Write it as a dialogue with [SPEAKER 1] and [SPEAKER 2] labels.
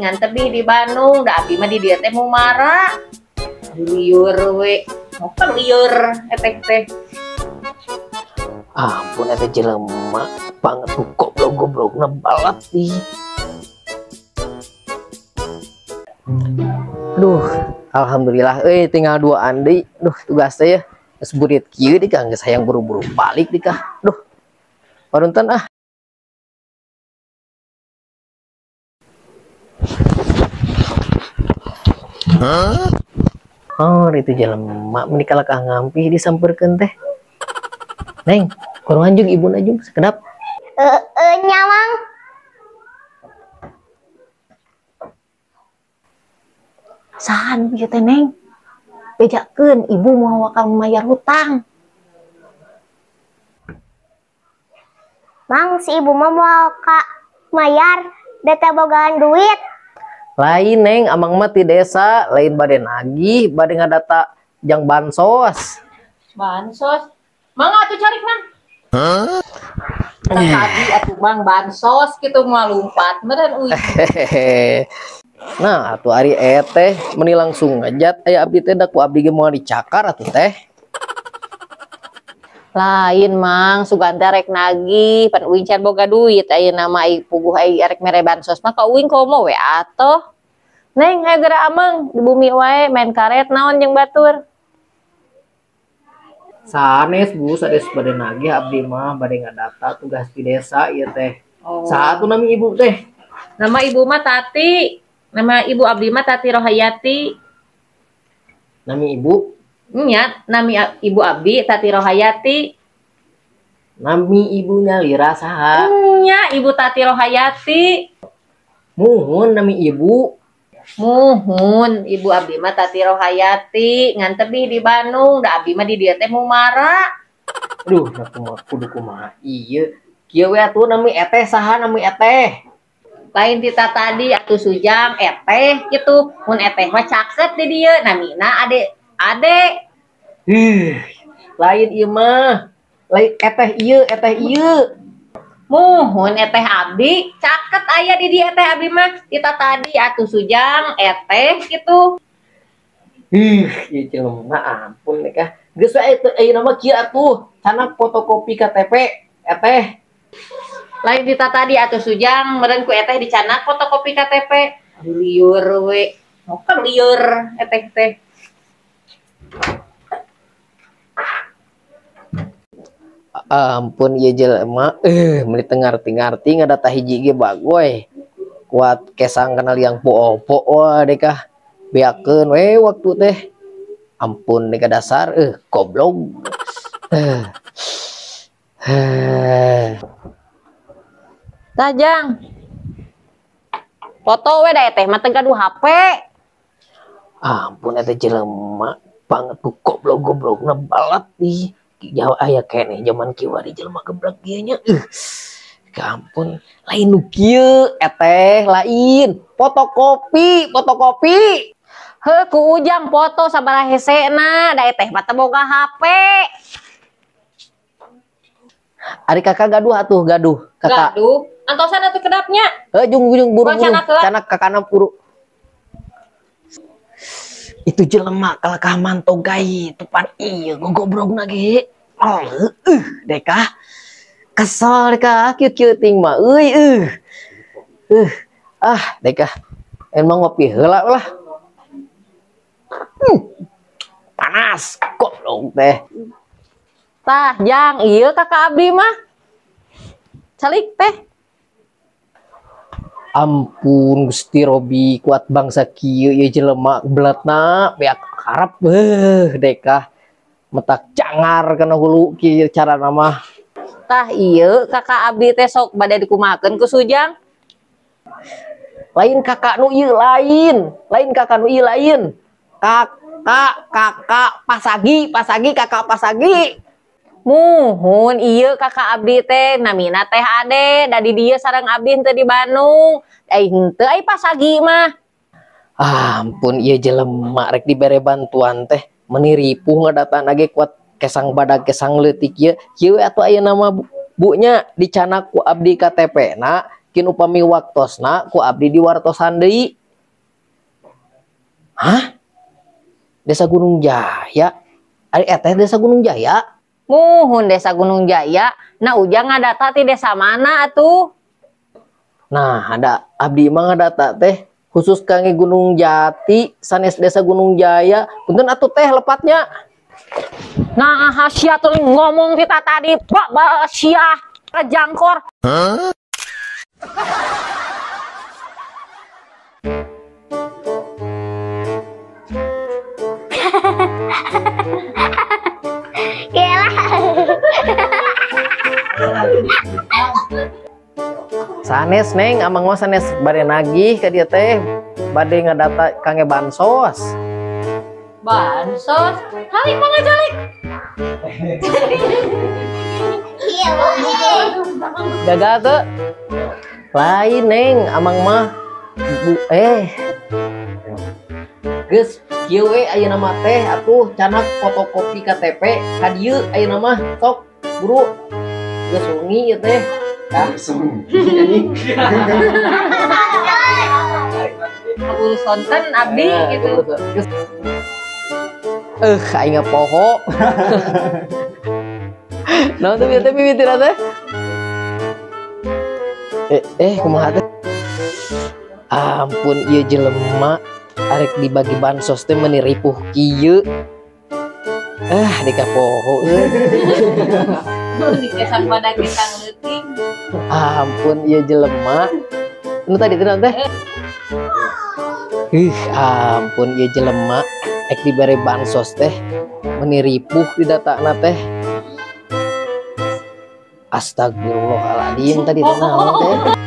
[SPEAKER 1] nganter di Bandung, da abdi mah di dieu teh mau marah. Liur we. Ngopo liur teh.
[SPEAKER 2] Ampun eta jelema banget tuh goblok-goblokna balat ih. Aduh, alhamdulillah tinggal 2 andi. Duh, tugas teh ya seburit kieu di kang geus hayang buru-buru balik di kah. Duh. Parunten ah. Oh, itu jelema menikah kah ngampi disamperkeun teh. Neng, kurang anjung ibu najung sekedap.
[SPEAKER 3] Nyawang.
[SPEAKER 1] Sahan bieu teh Neng? Bejakeun ibu mau wakal mayar hutang.
[SPEAKER 3] Mang, si ibu mah mau kak mayar data bogaan duit.
[SPEAKER 2] Lain Neng, amang mah ti desa, lain bade nagih, bade ngadata jang bansos.
[SPEAKER 1] Bansos? Mang atuh carik Mang. Tadi atuh Mang bansos kitu mah lumpat meureun uy.
[SPEAKER 2] Nah, atuh ari teh meni langsung ngajat aya abdi teh da ku abdi ge moal dicakar atuh teh.
[SPEAKER 1] Lain Mang, Suganda rek nagih, pan uing can boga duit ayeuna mah ai puguh ai arek mere bansos mah ka uing komo we atoh. Neng, hayu geura ameng di bumi wae main karet naon jeung batur.
[SPEAKER 2] Sanes Bu, sades bade nagih abdi mah bade ngadata tugas di desa ieu teh. Saha atuh nami ibu teh?
[SPEAKER 1] Nama ibu mah Tati. Nama ibu abdi mah Tati Rohayati.
[SPEAKER 2] Nami ibu?
[SPEAKER 1] Nya, nami ibu abdi Tati Rohayati.
[SPEAKER 2] Nami ibunya lira saha?
[SPEAKER 1] Nya, ibu Tati Rohayati.
[SPEAKER 2] Muhun nami ibu.
[SPEAKER 1] Muhun, ibu abdi mah Tati Rohayati, nganter di Bandung, da abdi mah di dieu teh mau marah.
[SPEAKER 2] Aduh, aku mah kudu kumaha ieu. Kieu we atuh nami eteh saha nami eteh?
[SPEAKER 1] Lain tita tadi atuh Sujang eteh gitu. Mun eteh mah caket di dieu, namina ade.
[SPEAKER 2] Lain ieu mah. Lain eteh ieu.
[SPEAKER 1] Muhun eteh abdi caket aya di dieu eteh abdi mah. Tita tadi atuh Sujang eteh gitu.
[SPEAKER 2] Ieu jelema ampun nih kah. Geus wae ayeuna mah kieu atuh, canak fotokopi KTP eteh.
[SPEAKER 1] Lain tita tadi atuh Sujang meureun ku eteh dicanak fotokopi KTP. Liur we. Ngopo liur eteh teh.
[SPEAKER 2] Ampun ieu jelema meuli teu ngarti-ngarti ngadata hiji ge bagoy. Kuat kesang kana liang po-po deh kah. Beakeun we waktu teh. Ampun deh dasar goblok.
[SPEAKER 1] Tajang. Foto we da teh mah teu gaduh HP.
[SPEAKER 2] Ampun eta jelema banget tuh goblok-goblokna balat ih. Jauh aya keneh zaman kieu ari jelema geblek ieu nya. Ampun, lain nu kieu eteh lain. Fotokopi.
[SPEAKER 1] Heuh ku Ujang foto sabaraha hesena, da teh mah teu boga HP.
[SPEAKER 2] Ari kakak gaduh kakak.
[SPEAKER 1] Gaduh, antosan atuh kedapnya.
[SPEAKER 2] Jung buru
[SPEAKER 1] canak
[SPEAKER 2] kakana puru. Itu jelema kalakah mantau gai tupan ieu gogobrogna ge. Dekah. Kesal dekah kieu ting mah euy. Dekah. Emang ngopi heula lah. Panas goblok teh.
[SPEAKER 1] Tah, Jang, ieu kakak abdi mah. Calik teh.
[SPEAKER 2] Ampun Gusti Robi kuat bangsa kieu ieu jelema belatna beak harap dekah metak cangar kana hulu kieu carana mah.
[SPEAKER 1] Tah ieu kakak abdi teh sok bade dikumahakeun ku Sujang.
[SPEAKER 2] Lain kakak nu ieu lain kakak nu ieu lain. Kakak pasagi kakak pasagi.
[SPEAKER 1] Muhun ieu kakak abdi teh namina teh Ade, da di dieu sareng abdi teu di Bandung. Henteu ai pasagi mah.
[SPEAKER 2] Ampun ieu jelema rek dibere bantuan teh meuni ripuh ngadatana ge kuat kesang badag kesang leutik ieu. Kieu atuh aya nama bunya dicanak ku abdi KTP-na kin upami waktosna ku abdi di wartosan deui. Hah? Desa Gunung Jaya? Ari eteh Desa Gunung Jaya?
[SPEAKER 1] Muhun Desa Gunung Jaya. Nah ujang ngadata ti desa mana atuh?
[SPEAKER 2] Nah, ada abdi mah ngadata teh khusus kangge Gunung Jati sanes Desa Gunung Jaya. Punten atuh teh lepatnya.
[SPEAKER 1] Nah Hasya tuh ngomong kita tadi Pak Sia kejangkor.
[SPEAKER 2] Sanes Neng, amang mah sanes bade nagih ka dieu teh bade ngadata kangge bansos.
[SPEAKER 1] Bansos, hari mah ngajalik.
[SPEAKER 2] Gagal tuh. Lain Neng, amang mah geus kieu we ayeuna mah teh atuh canak fotokopi KTP ka dieu ayeuna mah sok buru geus wengi ieu teh.
[SPEAKER 1] Kabul sonten abdi gitu.
[SPEAKER 2] Aing poho. Naon tuh bieu teh mimitiran teh? Kumaha teh? Ampun ieu jelema arek dibagi bansos teh meuni ripuh kieu. Dika poho euy.
[SPEAKER 1] Dikesan pada kisang leuting.
[SPEAKER 2] Ampun ieu jelema. Nu tadi teh naon teh? Ampun ieu jelema ek dibere bansos teh meuni ripuh di datana teh. Astagfirullahaladzim tadi teh naon teh?